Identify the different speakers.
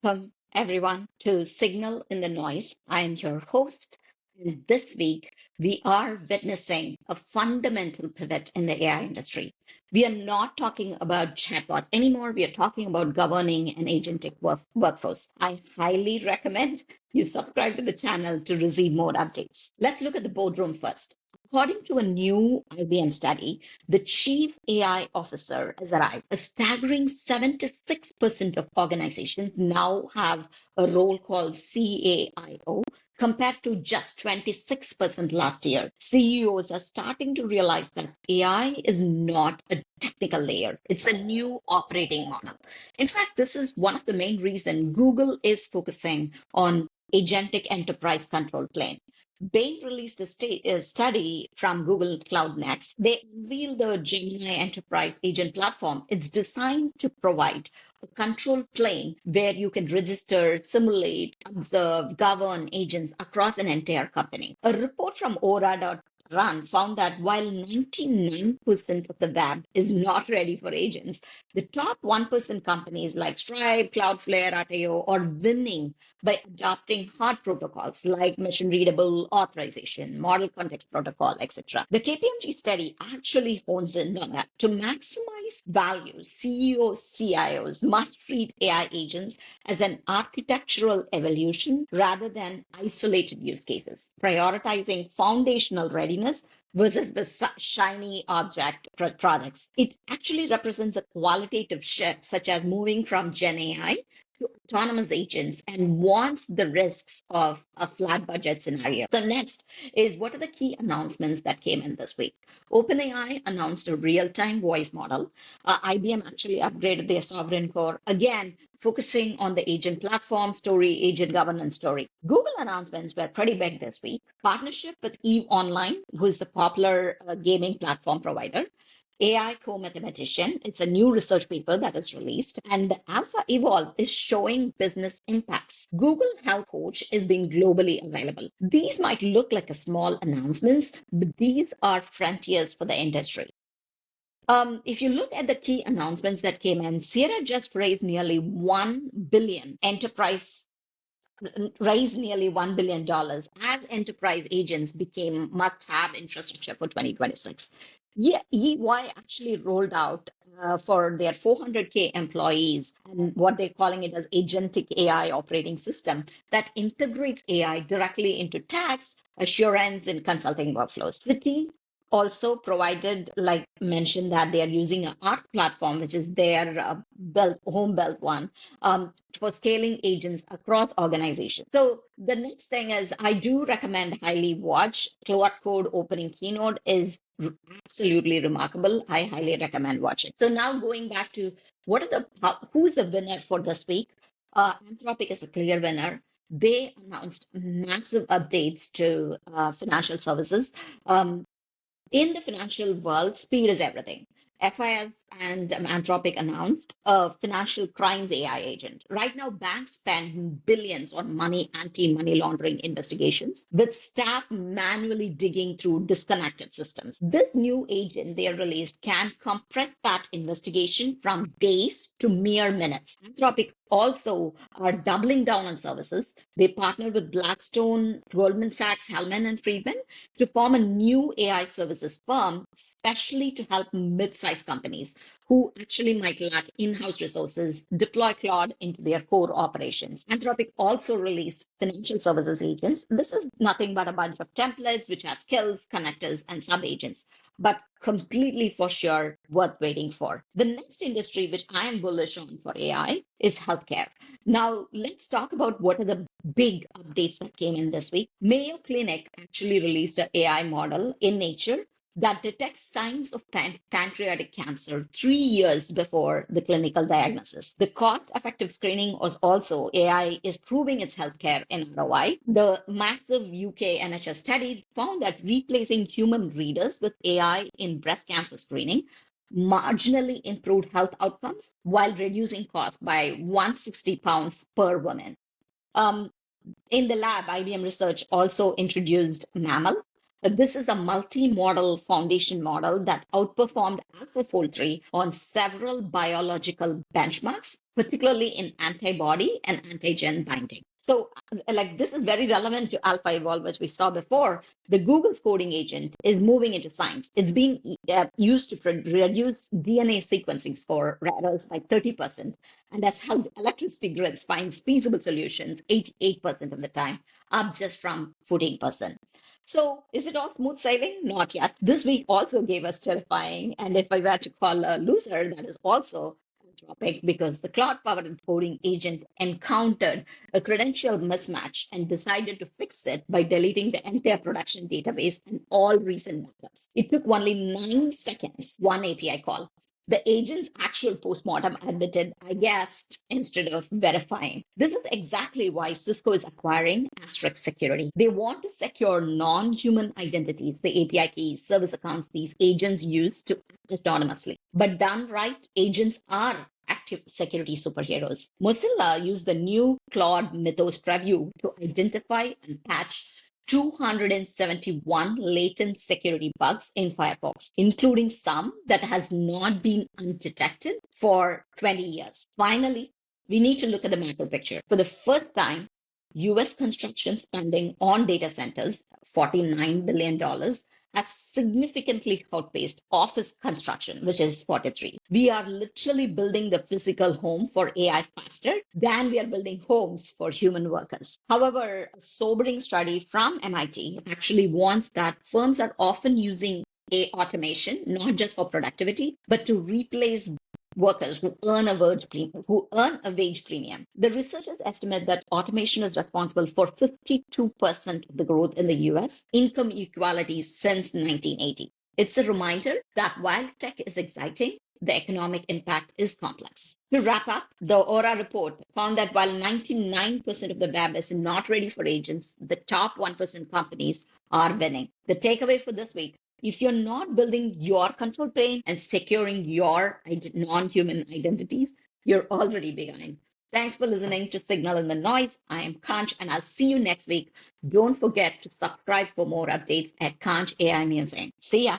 Speaker 1: Welcome, everyone, to Signal in the Noise. I am your host. And this week, we are witnessing a fundamental pivot in the AI industry. We are not talking about chatbots anymore. We are talking about governing an agentic workforce. I highly recommend you subscribe to the channel to receive more updates. Let's look at the boardroom first. According to a new IBM study, the chief AI officer has arrived. A staggering 76% of organizations now have a role called CAIO, compared to just 26% last year. CEOs are starting to realize that AI is not a technical layer, it's a new operating model. In fact, this is one of the main reasons Google is focusing on agentic enterprise control plane. Bain released a study from Google Cloud Next. They unveiled the GenAI Enterprise Agent Platform. It's designed to provide a control plane where you can register, simulate, observe, govern agents across an entire company. A report from Aura.Run found that while 99% of the web is not ready for agents, the top 1% companies like Stripe, Cloudflare, Atayo are winning by adopting hard protocols like machine readable authorization, model context protocol, etc. The KPMG study actually hones in on that. To maximize value, CEOs, CIOs must treat AI agents as an architectural evolution rather than isolated use cases, prioritizing foundational readiness versus the shiny object projects. It actually represents a qualitative shift, such as moving from GenAI to autonomous agents and wants the risks of a flat budget scenario. The next is, what are the key announcements that came in this week? OpenAI announced a real-time voice model. IBM actually upgraded their sovereign core, again, focusing on the agent platform story, agent governance story. Google announcements were pretty big this week. Partnership with EVE Online, who is the popular gaming platform provider. AI co-mathematician. It's a new research paper that is released, and the Alpha Evolve is showing business impacts. Google Health Coach is being globally available. These might look like a small announcements, but these are frontiers for the industry. If you look at the key announcements that came in, Sierra just raised nearly $1 billion enterprise raised nearly $1 billion as enterprise agents became must-have infrastructure for 2026. Yeah, EY actually rolled out for their 400K employees and what they're calling it as agentic AI operating system that integrates AI directly into tax, assurance, and consulting workflows. The team also provided, like mentioned, that they are using an ARC platform, which is their home built one, for scaling agents across organizations. So the next thing is, I do recommend highly watch Cloud Code opening keynote is absolutely remarkable. I highly recommend watching. So now going back to who's the winner for this week? Anthropic is a clear winner. They announced massive updates to financial services. In the financial world, speed is everything. FIS and Anthropic announced a financial crimes AI agent. Right now, banks spend billions on anti-money laundering investigations, with staff manually digging through disconnected systems. This new agent they released can compress that investigation from days to mere minutes. Anthropic also are doubling down on services. They partnered with Blackstone, Goldman Sachs, Hellman and Friedman to form a new AI services firm, especially to help mid-sized companies who actually might lack in-house resources deploy Claude into their core operations. Anthropic also released financial services agents. This is nothing but a bunch of templates which has skills, connectors, and sub-agents, but completely for sure worth waiting for. The next industry which I am bullish on for AI is healthcare. Now, let's talk about what are the big updates that came in this week. Mayo Clinic actually released an AI model in Nature that detects signs of pancreatic cancer 3 years before the clinical diagnosis. The cost-effective screening was also AI is proving its healthcare in ROI. The massive UK NHS study found that replacing human readers with AI in breast cancer screening marginally improved health outcomes while reducing costs by £160 per woman. In the lab, IBM Research also introduced MAML, This is a multi-model foundation model that outperformed AlphaFold 3 on several biological benchmarks, particularly in antibody and antigen binding. So, like, this is very relevant to AlphaEvolve, which we saw before. The Google's coding agent is moving into science. It's being used to reduce DNA sequencing score errors by 30%, and has helped electricity grids find feasible solutions 88% of the time, up just from 14%. So, is it all smooth sailing? Not yet. This week also gave us terrifying, and if I were to call a loser, that is also Anthropic, because the cloud-powered coding agent encountered a credential mismatch and decided to fix it by deleting the entire production database and all recent backups. It took only 9 seconds, one API call. The agent's actual postmortem admitted, I guessed, instead of verifying. This is exactly why Cisco is acquiring Asterisk Security. They want to secure non-human identities, the API keys, service accounts these agents use to act autonomously. But done right, agents are active security superheroes. Mozilla used the new Claude Mythos preview to identify and patch 271 latent security bugs in Firefox, including some that has not been undetected for 20 years. Finally, we need to look at the macro picture. For the first time, US construction spending on data centers, $49 billion, has significantly outpaced office construction, which is 43. We are literally building the physical home for AI faster than we are building homes for human workers. However, a sobering study from MIT actually warns that firms are often using automation, not just for productivity, but to replace workers who earn a wage premium. The researchers estimate that automation is responsible for 52% of the growth in the US income equality since 1980. It's a reminder that while tech is exciting, the economic impact is complex. To wrap up, the Aura report found that while 99% of the web is not ready for agents, the top 1% companies are winning. The takeaway for this week: if you're not building your control plane and securing your non-human identities, you're already behind. Thanks for listening to Signal in the Noise. I am Kanch, and I'll see you next week. Don't forget to subscribe for more updates at Kanch AI Museum. See ya.